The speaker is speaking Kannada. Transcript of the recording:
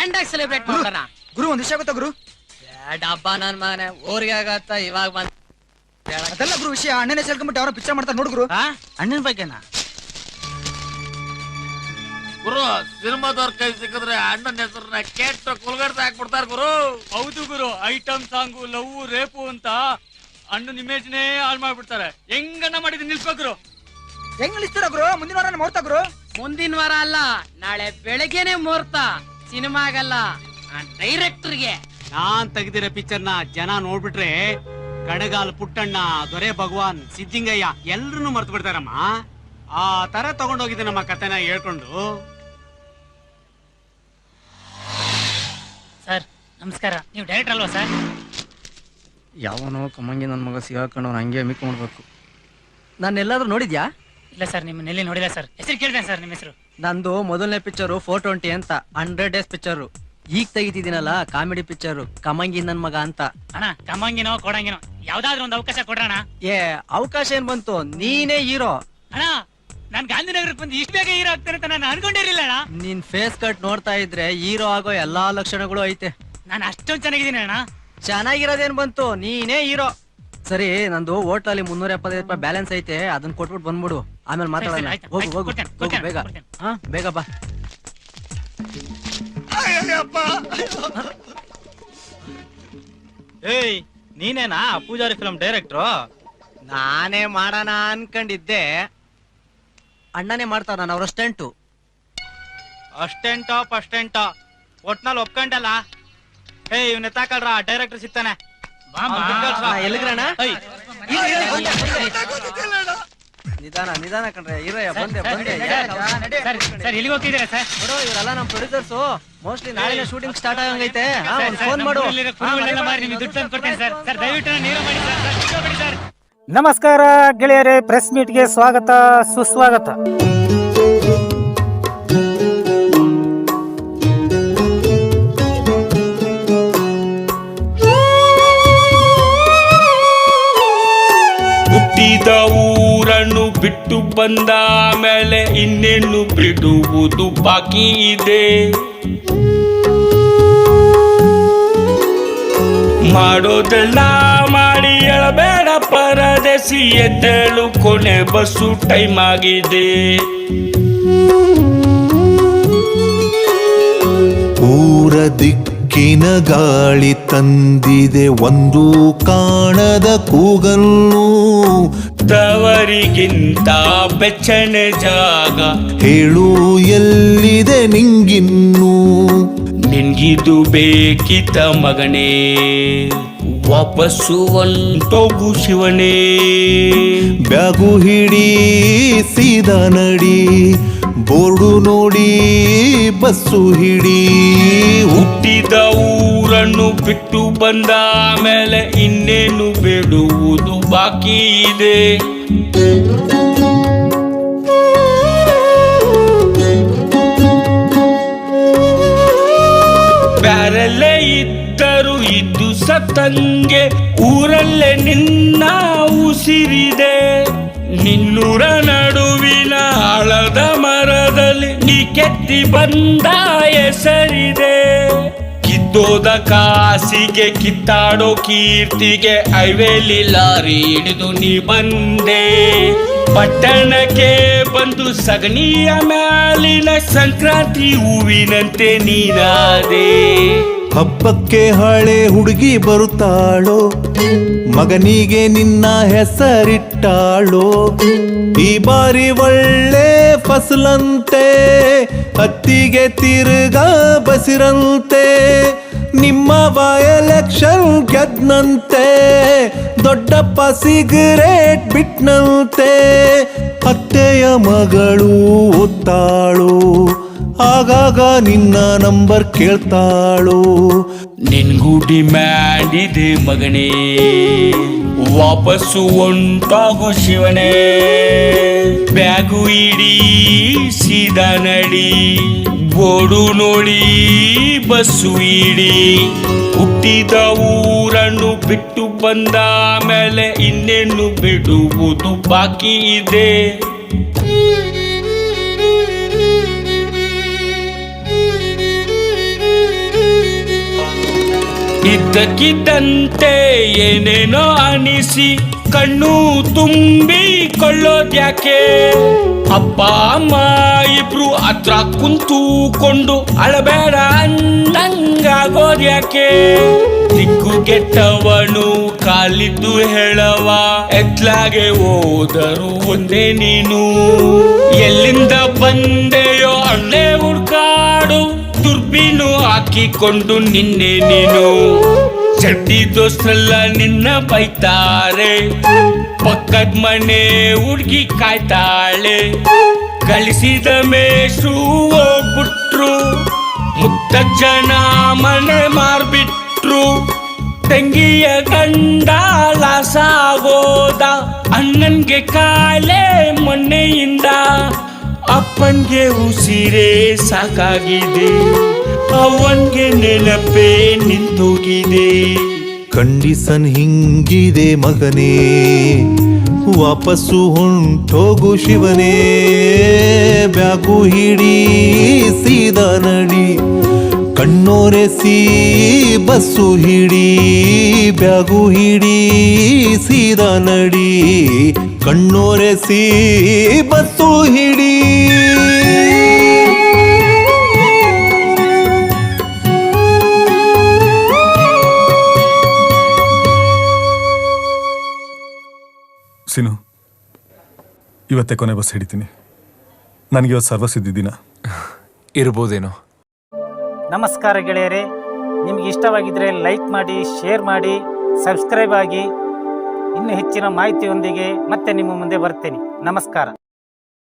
ಗ್ರ್ಯಾಂಡ್ ಆಗಿ ಸೆಲೆಬ್ರೇಟ್ ಮಾಡೋಣ. ಗುರು ಒಂದ್ ವಿಷಯ ಗೊತ್ತಾ ಗುರು? ಹಬ್ಬ ನನ್ ಮಗನೆ ಊರಿಗೆ ಆಗತ್ತ ಇವಾಗ ಬಂದ ಅದೆಲ್ಲ ಗುರು ವಿಷಯ. ಅಣ್ಣನೇ ಸೇರ್ಕೊಂಡ್ಬಿಟ್ಟು ಅವ್ರ ಪಿಕ್ಚರ್ ಮಾಡ್ತಾರೆ ನೋಡು ಗುರು. ಅಣ್ಣನ ಬಗ್ಗೆನಾ ಗುರು? ಸಿನಿಮಾದವ್ರ ಕೈ ಸಿಕ್ಕಿದ್ರೆ ಅಣ್ಣನ ಹೆಸರನ್ನ ಕೆಟ್ಟ ಕುಲ್ಗಡ್ತ ಹಾಕ್ಬಿಡ್ತಾರ ಗುರು. ಹೌದು ಗುರು, ಐಟಮ್ ಸಾಂಗು ಲವ್ ರೇಪು ಅಂತ ಅಣ್ಣನ ಇಮೇಜ್ನೇ ಹಾಳು ಮಾಡ್ಬಿಡ್ತಾರೆ. ಹೆಂಗನ್ನ ಮಾಡಿದ್ ನಿಲ್ಸ್ಬೇಕ್ರು. ಹೆಂಗ್ ನಿಲ್ಲಿಸ್ತಾರ ಗುರು? ಮುಂದಿನ ವಾರ ಮುಹೂರ್ತ ಗುರು. ಮುಂದಿನ ವಾರ ಅಲ್ಲ, ನಾಳೆ ಬೆಳಗ್ಗೆನೆ ಮುಹೂರ್ತ. ಸಿನಿಮಾಗಲ್ಲ, ಡೈರೆಕ್ಟರ್ಗೆ. ನಾನ್ ತೆಗ್ದಿರೋ ಪಿಕ್ಚರ್ ನ ಜನ ನೋಡ್ಬಿಟ್ರೆ ಕಡಗಾಲ್ ಪುಟ್ಟಣ್ಣ, ದೊರೆ ಭಗವಾನ್, ಸಿದ್ದಿಂಗಯ್ಯ ಎಲ್ರು ಮರ್ತು ಬಿಡ್ತಾರಮ್ಮ. ಆ ತರ ತಗೊಂಡೋಗಿದ್ದೆ ನಮ್ಮ ಕಥೆನ ಹೇಳ್ಕೊಂಡು. ಸರ್ ನಮಸ್ಕಾರ, ನೀವು ಡೈರೆಕ್ಟರ್ ಅಲ್ವಾ ಸರ್? ಯಾವನೋ ಕಮ್ಮಂಗಿ ನನ್ನ ಮಗ ಸಿಗಾಕೊಂಡು ಹಂಗೆ ಮಿಕ್ಕೊಂಡ್ಬೇಕು. ನಾನು ಎಲ್ಲಾದ್ರೂ ನೋಡಿದ್ಯಾ? ಇಲ್ಲ ಸರ್, ನಿಮ್ಮನ್ನ ಎಲ್ಲಿ ನೋಡಿಲ್ಲ ಸರ್. ಹೆಸರು ಕೇಳ್ತೇನೆ ಸರ್, ನಿಮ್ಮ ಹೆಸರು? ನಂದು ಮೊದಲನೇ ಪಿಕ್ಚರು 420 ಅಂತ 100 ಡೇಸ್ ಪಿಕ್ಚರು. ಈಗ ತೆಗಿತಿದ್ದೀನಲ್ಲ ಕಾಮಿಡಿ ಪಿಕ್ಚರು ಕಮ್ಮಂಗಿ ನನ್ ಮಗ ಅಂತ. ಅಣ್ಣ ಕಮ್ಮಂಗಿನೋ ಕೊಡಂಗಿನೋ ಯಾವ್ದಾದ್ರು ಒಂದು ಅವಕಾಶ ಕೊಡ್ರಣ. ಏ ಅವಕಾಶ ಏನ್ ಬಂತು? ನೀನೇ ಹೀರೋ. ಅಣ್ಣ ನಾನ್ ಗಾಂಧಿನಗರಕ್ಕೆ ಬಂದು ಇಷ್ಟು ಬೇಗ ಹೀರೋ ಆಗ್ತೇನೆ ಅಂತ ನಾನು ಅನ್ಕೊಂಡಿರ್ಲಿಲ್ಲ ಅಣ್ಣ. ನಿನ್ ಫೇಸ್ ಕಟ್ ನೋಡ್ತಾ ಇದ್ರೆ ಹೀರೋ ಆಗೋ ಎಲ್ಲಾ ಲಕ್ಷಣಗಳು ಐತೆ. ನಾನು ಅಷ್ಟೊಂದು ಚೆನ್ನಾಗಿದ್ದೀನಿ ಅಣ್ಣ. ಚೆನ್ನಾಗಿರೋದೇನ್ ಬಂತು? ನೀನೇ ಹೀರೋ. ಸರಿ, ನಂದು ಹೋಟ್ಲಲ್ಲಿ 375 ರೂಪಾಯಿ ಬ್ಯಾಲೆನ್ಸ್ ಐತೆ, ಅದನ್ನ ಕೊಟ್ಬಿಟ್ಟು ಬಂದ್ಬಿಡು, ಆಮೇಲೆ ಮಾತಾಡೋಣ. ಹೋಗು ಹೋಗು ಹೋಗು ಬೇಗ. ಹಾ ಬೇಗ ಬಾ. ಏಯ್ ನೀನೇನಾ ಪೂಜಾರಿ ಫಿಲ್ಮ್ ಡೈರೆಕ್ಟ್ರು? ನಾನೇ ಮಾಡೋಣ ಅನ್ಕೊಂಡಿದ್ದೆ, ಅಣ್ಣನೇ ಮಾಡ್ತಾರ. ನಾನು ಅವ್ರ ಅಸ್ಟೆಂಟು. ಅಷ್ಟೆಂಟೋ ಒಟ್ನಲ್ಲಿ ಒಪ್ಕೊಂಡಲ್ಲ. ಏಯ್ ಇವ್ನ ಎತ್ತಾಕಲ್ರ, ಡೈರೆಕ್ಟರ್ ಸಿಗ್ತಾನೆ. ಎಲ್ಲಿಗ್ರಣ? ನಿಧಾನ ಕಣ್ರೆ, ಇರಯ್ಯ ಬಂದೆ. ಸರ್ ಎಲ್ಲಿಗೆ ಹೋಗ್ತಿದ್ದೀರಾ ಸರ್? ನೋಡು, ಇವರೆಲ್ಲ ನಮ್ ಪ್ರೊಡ್ಯೂಸರ್ಸು. ಮೋಸ್ಟ್ಲಿ ನಾಳೆ ಶೂಟಿಂಗ್ ಸ್ಟಾರ್ಟ್ ಆಗೈತೆ. ಫೋನ್ ಮಾಡು. ನಿಮಗೆ ದುಡ್ಡು ತಂದು ಕೊಡ್ತೇನೆ ಸರ್. ಸರ್ ದಯವಿಟ್ಟು ನೀರು ಮಾಡಿ ಸರ್. ನಮಸ್ಕಾರ ಗೆಳೆಯರೇ, ಪ್ರೆಸ್ ಮೀಟ್ಗೆ ಸ್ವಾಗತ ಸುಸ್ವಾಗತ. ಹುಟ್ಟಿದ ಊರನ್ನು ಬಿಟ್ಟು ಬಂದ ಮೇಲೆ ಇನ್ನೇನು ಬಿಡುವುದು ಬಾಕಿ ಇದೆ. ಮಾಡೋದೆಲ್ಲ ಮಾಡಿ ಎಳಬೇಡ ಪರದೇಸಿ, ಎದ್ದೇಳು ಕೊನೆ ಬಸ್ಸು ಟೈಮ್ ಆಗಿದೆ. ಊರ ದಿಕ್ಕಿನ ಗಾಳಿ ತಂದಿದೆ ಒಂದು ಕಾಣದ ಕೂಗನ್ನು. ತವರಿಗಿಂತ ಬೆಚ್ಚನೆ ಜಾಗ ಹೇಳು ಎಲ್ಲಿದೆ ನಿಂಗಿನ್ನು. ನಿನ್ಗಿದು ಬೇಕಿತ ಮಗನೇ, ವಾಪಸ್ಸು ಹೊಂಟೋಗು ಶಿವನೇ. ಬ್ಯಾಗು ಹಿಡಿ ಸೀದಾ ನಡಿ, ಬೋರ್ಡು ನೋಡಿ ಬಸ್ಸು ಹಿಡಿ. ಹುಟ್ಟಿದ ಊರನ್ನು ಬಿಟ್ಟು ಬಂದ ಮೇಲೆ ಇನ್ನೇನು ಬಿಡುವುದು ಬಾಕಿ ಇದೆ. ಬ್ಯಾರಲ್ಲೇ ಇದ್ದರು ಇದ್ದು ಸತ್ತಂಗೆ, ಊರಲ್ಲೇ ನಿನ್ನ ಉಸಿರಿದೆ. ನಿನ್ನೂರ ನಡುವಿನ ಆಳದ ಮರದಲ್ಲಿ ನೀ ಕೆತ್ತಿ ಬಂದ ಹೆಸರಿದೆ. ಕಿತ್ತೋದ ಕಾಸಿಗೆ ಕಿತ್ತಾಡೋ ಕೀರ್ತಿಗೆ ಹೈವೇಲಿ ಲಾರಿ ಹಿಡಿದು ನೀ ಬಂದೆ. ಪಟ್ಟಣಕ್ಕೆ ಬಂದು ಸಗಣಿಯ ಮ್ಯಾಲಿನ ಸಂಕ್ರಾಂತಿ ಹೂವಿನಂತೆ ನೀನಾದೆ. ಹಬ್ಬಕ್ಕೆ ಹಳೆ ಹುಡುಗಿ ಬರುತ್ತಾಳೋ, ಮಗನಿಗೆ ನಿನ್ನ ಹೆಸರಿಟ್ಟಾಳೋ. ಈ ಬಾರಿ ಒಳ್ಳೆ ಫಸಲಂತೆ, ಹತ್ತಿಗೆ ತಿರುಗ ಬಸಿರಂತೆ. ನಿಮ್ಮ ಎಲೆಕ್ಷನ್ ಗೆದ್ನಂತೆ, ದೊಡ್ಡಪ್ಪ ಸಿಗರೇಟ್ ಬಿಟ್ನಂತೆ. ಅತ್ತೆಯ ಮಗಳು ಒತ್ತಾಳು, ಆಗಾಗ ನಿನ್ನ ನಂಬರ್ ಕೇಳ್ತಾಳು. ನಿನ್ಗೂ ಡಿಮ್ಯಾಂಡ್ ಇದೆ ಮಗನೇ, ವಾಪಸ್ಸು ಹೊಂಟಾಗು ಶಿವನೇ. ಬ್ಯಾಗು ಇಡೀ ಸೀದಾ ನಡಿ, ಬೋರ್ಡು ನೋಡಿ ಬಸ್ಸು ಇಡಿ. ಹುಟ್ಟಿದ ಊರನ್ನು ಬಿಟ್ಟು ಬಂದ ಮೇಲೆ ಇನ್ನೇನು ಬಿಡುವುದು ಬಾಕಿ ಇದೆ. ಇದ್ದಕ್ಕಿದ್ದಂತೆ ಏನೇನೋ ಅನಿಸಿ ಕಣ್ಣು ತುಂಬಿ ಕೊಳ್ಳೋದ್ಯಾಕೆ ಅಪ್ಪ ಅಮ್ಮ ಇಬ್ರು ಹತ್ರ ಕುಂತುಕೊಂಡು ಅಳಬೇಡ ಅಂದಂಗಾಗೋದ್ಯಾಕೆ ದಿಕ್ಕು ಕೆಟ್ಟವನು ಕಾಲಿದ್ದು ಹೇಳವ ಎತ್ಲಾಗೆ ಹೋದರು ಒಂದೇ ನೀನು ಎಲ್ಲಿಂದ ಬಂದೆಯೋ ಅಲ್ಲೇ ಹುಡ್ಕಾಡು ದುರ್ಬೀನು ಹಾಕಿಕೊಂಡು ನಿನ್ನೆ ನೀನು ಚಡ್ಡಿ ದೋಸ್ತಲ್ಲ ನಿನ್ನ ಬೈತಾರೆ ಪಕ್ಕದ ಮನೆ ಹುಡ್ಗಿ ಕಾಯ್ತಾಳೆ ಗಳಿಸಿದ ಮೇಷು ಹೋಗ್ಬಿಟ್ರು ಮುತ್ತ ಜನ ಮನೆ ಮಾರ್ಬಿಟ್ರು ತಂಗಿಯ ಗಂಡ ಲಾಸಾಗೋದ ಅಣ್ಣನ್ಗೆ ಕಾಲೇ ಮೊನ್ನೆಯಿಂದ ಅಪ್ಪನ್ಗೆ ಉಸಿರೇ ಸಾಕಾಗಿದೆ ಅವನ್ಗೆ ನೆನಪೇ ನಿಂತೋಗಿದೆ ಕಂಡೀಷನ್ ಹಿಂಗಿದೆ ಮಗನೇ ವಾಪಸ್ಸು ಹೊಂಟೋಗು ಶಿವನೇ ಬ್ಯಾಗು ಹಿಡಿ ಸೀದಾ ನಡಿ ಕಣ್ಣೋರೆಸಿ ಬಸ್ಸು ಹಿಡಿ ಬ್ಯಾಗು ಹಿಡಿ ಸೀದಾ ನಡಿ ಕಣ್ಣೋರೆಸಿ ಬಸ್ಸು ಹಿಡಿ ಸಿನು, ಇವತ್ತೇ ಕೊನೆ ಬಸ್ ಹಿಡಿತೀನಿ. ನನಗೆ ಇವತ್ತು ಸರ್ವಸಿದ್ಧ ದಿನ ಇರ್ಬೋದೇನೋ. ನಮಸ್ಕಾರ ಗೆಳೆಯರೇ, ನಿಮ್ಗೆ ಇಷ್ಟವಾಗಿದ್ರೆ ಲೈಕ್ ಮಾಡಿ, ಶೇರ್ ಮಾಡಿ, ಸಬ್ಸ್ಕ್ರೈಬ್ ಆಗಿ. ಇನ್ನೂ ಹೆಚ್ಚಿನ ಮಾಹಿತಿಯೊಂದಿಗೆ ಮತ್ತೆ ನಿಮ್ಮ ಮುಂದೆ ಬರ್ತೇನೆ. ನಮಸ್ಕಾರ.